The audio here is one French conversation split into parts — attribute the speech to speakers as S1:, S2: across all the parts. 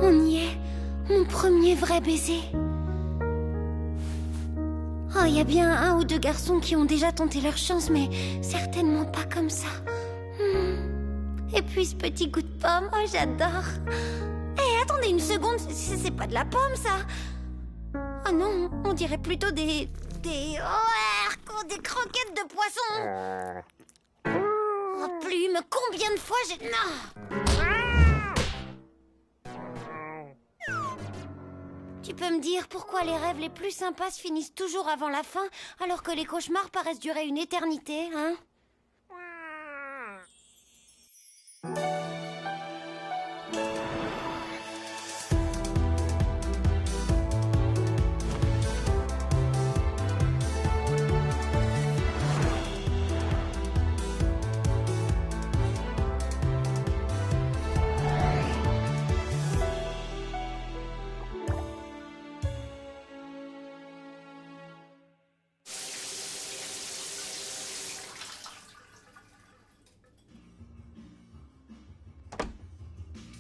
S1: On y est. Mon premier vrai baiser. Oh, il y a bien un ou deux garçons qui ont déjà tenté leur chance, mais certainement pas comme ça. Et puis ce petit goût de pomme, oh j'adore. Hé, attendez une seconde, c'est pas de la pomme ça. Oh non, on dirait plutôt des croquettes de poisson. Oh plume, combien de fois j'ai... Non. Tu peux me dire pourquoi les rêves les plus sympas se finissent toujours avant la fin, alors que les cauchemars paraissent durer une éternité, hein?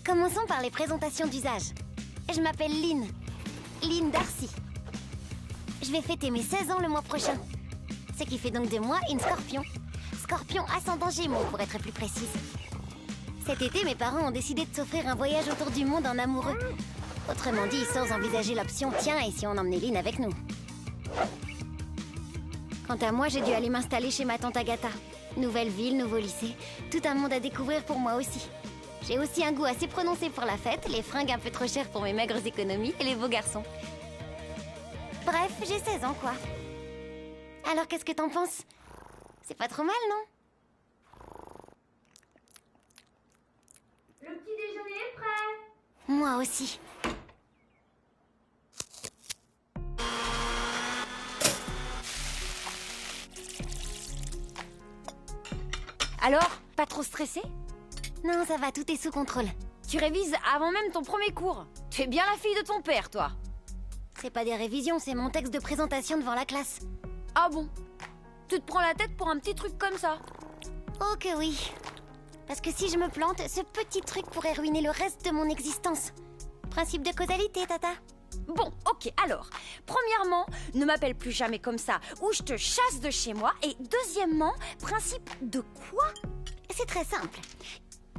S1: Commençons par les présentations d'usage. Je m'appelle Lynn. Lynn Darcy. Je vais fêter mes 16 ans le mois prochain. Ce qui fait donc de moi une scorpion. Scorpion ascendant Gémeaux, pour être plus précise. Cet été, mes parents ont décidé de s'offrir un voyage autour du monde en amoureux. Autrement dit, sans envisager l'option « Tiens, et si on emmenait Lynn avec nous ?» Quant à moi, j'ai dû aller m'installer chez ma tante Agatha. Nouvelle ville, nouveau lycée. Tout un monde à découvrir pour moi aussi. J'ai aussi un goût assez prononcé pour la fête, les fringues un peu trop chères pour mes maigres économies et les beaux garçons. Bref, j'ai 16 ans, quoi. Alors, qu'est-ce que t'en penses? C'est pas trop mal, non?
S2: Le petit déjeuner est prêt.
S1: Moi aussi.
S2: Alors, pas trop stressé?
S1: Non, ça va, tout est sous contrôle.
S2: Tu révises avant même ton premier cours. Tu es bien la fille de ton père, toi.
S1: C'est pas des révisions, c'est mon texte de présentation devant la classe.
S2: Ah bon? Tu te prends la tête pour un petit truc comme ça?
S1: Oh que oui. Parce que si je me plante, ce petit truc pourrait ruiner le reste de mon existence. Principe de causalité, Tata.
S2: Bon, ok, alors, premièrement, ne m'appelle plus jamais comme ça, ou je te chasse de chez moi, et deuxièmement, principe de quoi?
S1: C'est très simple.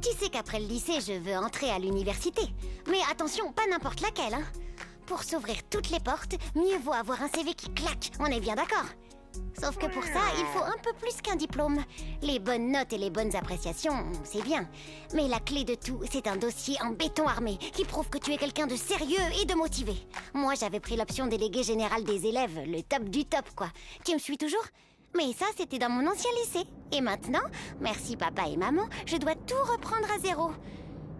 S1: Tu sais qu'après le lycée, je veux entrer à l'université. Mais attention, pas n'importe laquelle, hein. Pour s'ouvrir toutes les portes, mieux vaut avoir un CV qui claque, on est bien d'accord? Sauf que pour ça, il faut un peu plus qu'un diplôme. Les bonnes notes et les bonnes appréciations, c'est bien. Mais la clé de tout, c'est un dossier en béton armé qui prouve que tu es quelqu'un de sérieux et de motivé. Moi, j'avais pris l'option délégué général des élèves, le top du top, quoi. Tu me suis toujours? Mais ça, c'était dans mon ancien lycée. Et maintenant, merci papa et maman, je dois tout reprendre à zéro.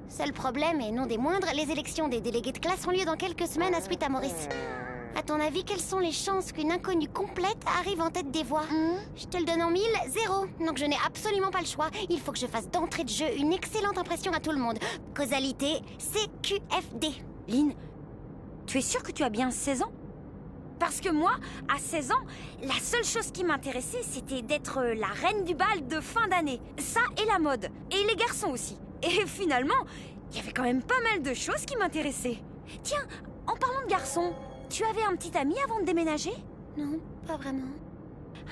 S1: Seul problème, et non des moindres, les élections des délégués de classe ont lieu dans quelques semaines à Suite à Maurice. À ton avis, quelles sont les chances qu'une inconnue complète arrive en tête des voix? Je te le donne en 1000, 0. Donc je n'ai absolument pas le choix. Il faut que je fasse d'entrée de jeu une excellente impression à tout le monde. Causalité, CQFD.
S2: Lynn, tu es sûre que tu as bien 16 ans? Parce que moi, à 16 ans, la seule chose qui m'intéressait, c'était d'être la reine du bal de fin d'année. Ça et la mode. Et les garçons aussi. Et finalement, il y avait quand même pas mal de choses qui m'intéressaient. Tiens, en parlant de garçons, tu avais un petit ami avant de déménager?
S1: Non, pas vraiment.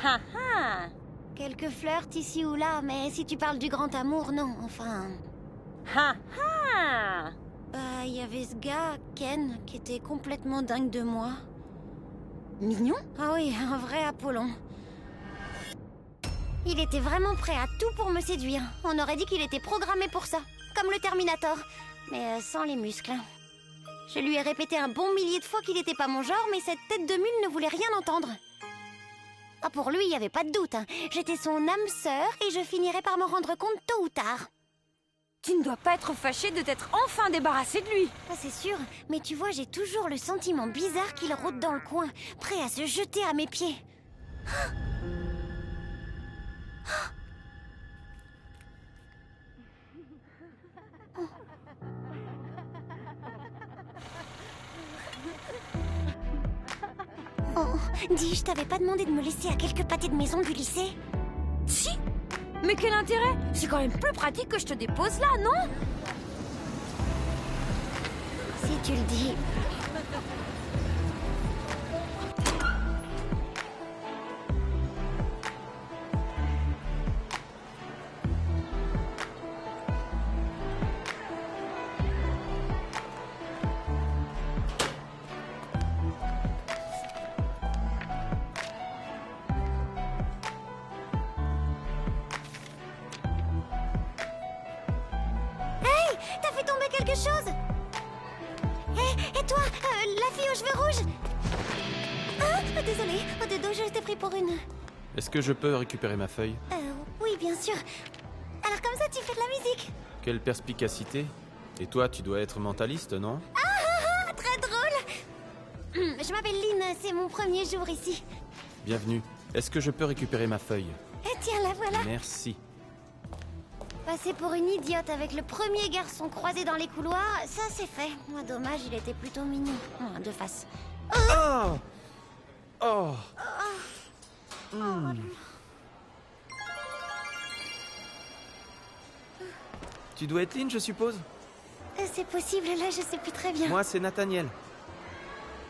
S2: Ah ah!
S1: Quelques flirts ici ou là, mais si tu parles du grand amour, non, enfin...
S2: Ah ah!
S1: Bah, il y avait ce gars, Ken, qui était complètement dingue de moi.
S2: Mignon?
S1: Ah oui, un vrai Apollon. Il était vraiment prêt à tout pour me séduire. On aurait dit qu'il était programmé pour ça, comme le Terminator, mais sans les muscles. Je lui ai répété un bon millier de fois qu'il n'était pas mon genre, mais cette tête de mule ne voulait rien entendre. Ah, pour lui, il n'y avait pas de doute, hein. J'étais son âme sœur et je finirais par me rendre compte tôt ou tard.
S2: Tu ne dois pas être fâchée de t'être enfin débarrassée de lui.
S1: Ah, c'est sûr, mais tu vois, j'ai toujours le sentiment bizarre qu'il rôde dans le coin, prêt à se jeter à mes pieds. Oh, dis, je t'avais pas demandé de me laisser à quelques pâtés de maison du lycée?
S2: Si? Mais quel intérêt? C'est quand même plus pratique que je te dépose là, non?
S1: Si tu le dis. Hey, t'as fait tomber quelque chose? Et toi, la fille aux cheveux rouges? Ah, désolée, de dos, je t'ai pris pour une...
S3: Est-ce que je peux récupérer ma feuille?
S1: Oui, bien sûr. Alors comme ça, tu fais de la musique?
S3: Quelle perspicacité. Et toi, tu dois être mentaliste, non?
S1: Ah, très drôle. Je m'appelle Lynn, c'est mon premier jour ici.
S3: Bienvenue. Est-ce que je peux récupérer ma feuille?
S1: Tiens, la voilà.
S3: Merci.
S1: Passer pour une idiote avec le premier garçon croisé dans les couloirs, ça c'est fait. Moi, dommage, il était plutôt mignon. De face.
S3: Oh! Oh! Tu dois être Lynn, je suppose?
S1: C'est possible, là, je sais plus très bien.
S3: Moi, c'est Nathaniel.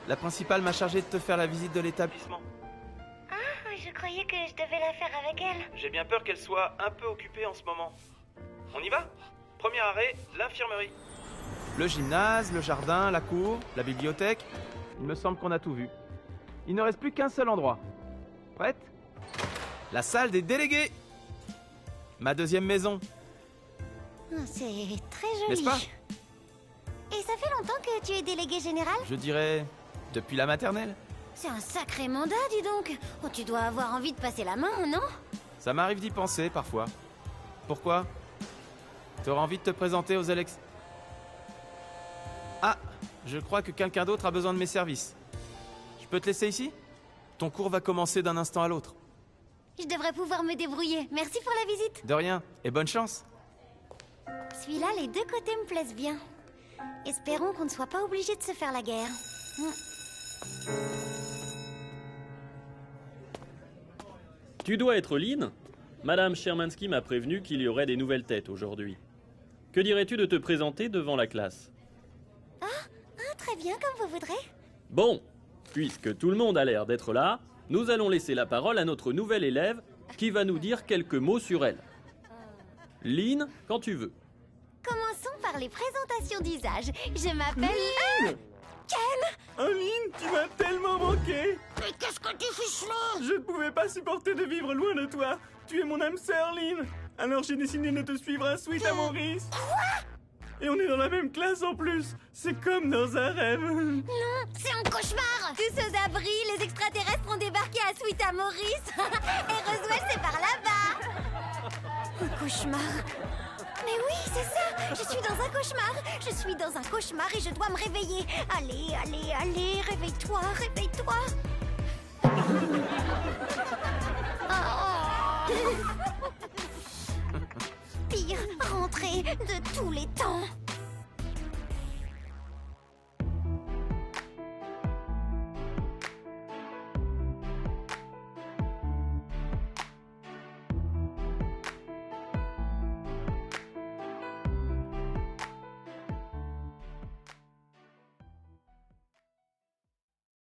S3: La principale m'a chargé de te faire la visite de l'établissement.
S1: Ah, je croyais que je devais la faire avec elle.
S3: J'ai bien peur qu'elle soit un peu occupée en ce moment. On y va? Premier arrêt, l'infirmerie. Le gymnase, le jardin, la cour, la bibliothèque. Il me semble qu'on a tout vu. Il ne reste plus qu'un seul endroit. Prête? La salle des délégués. Ma deuxième maison.
S1: C'est très joli.
S3: N'est-ce pas?
S1: Et ça fait longtemps que tu es délégué général?
S3: Je dirais depuis la maternelle.
S1: C'est un sacré mandat, dis donc. Oh, tu dois avoir envie de passer la main, non?
S3: Ça m'arrive d'y penser parfois. Pourquoi? T'auras envie de te présenter aux élections? Ah, je crois que quelqu'un d'autre a besoin de mes services. Je peux te laisser ici? Ton cours va commencer d'un instant à l'autre.
S1: Je devrais pouvoir me débrouiller. Merci pour la visite.
S3: De rien, et bonne chance.
S1: Celui-là, les deux côtés me plaisent bien. Espérons qu'on ne soit pas obligé de se faire la guerre.
S4: Tu dois être Lynn? Madame Shermansky m'a prévenu qu'il y aurait des nouvelles têtes aujourd'hui. Que dirais-tu de te présenter devant la classe?
S1: Très bien, comme vous voudrez.
S4: Bon, puisque tout le monde a l'air d'être là, nous allons laisser la parole à notre nouvelle élève qui va nous dire quelques mots sur elle. Lynn, quand tu veux.
S1: Commençons par les présentations d'usage. Je m'appelle...
S5: Lynn, tu m'as tellement manqué.
S1: Mais qu'est-ce que tu fiches là?
S5: Je ne pouvais pas supporter de vivre loin de toi. Tu es mon âme sœur, Lynn. Alors j'ai décidé de te suivre à Sweet à Maurice. Et on est dans la même classe en plus. C'est comme dans un rêve.
S1: Non, c'est un cauchemar. Tous aux abris, les extraterrestres ont débarqué à Sweet à Maurice. Et Roswell, c'est par là-bas. Un cauchemar. Mais oui, c'est ça. Je suis dans un cauchemar. Je suis dans un cauchemar et je dois me réveiller. Allez, allez, allez, réveille-toi, réveille-toi. Oh. Pire rentrée de tous les temps.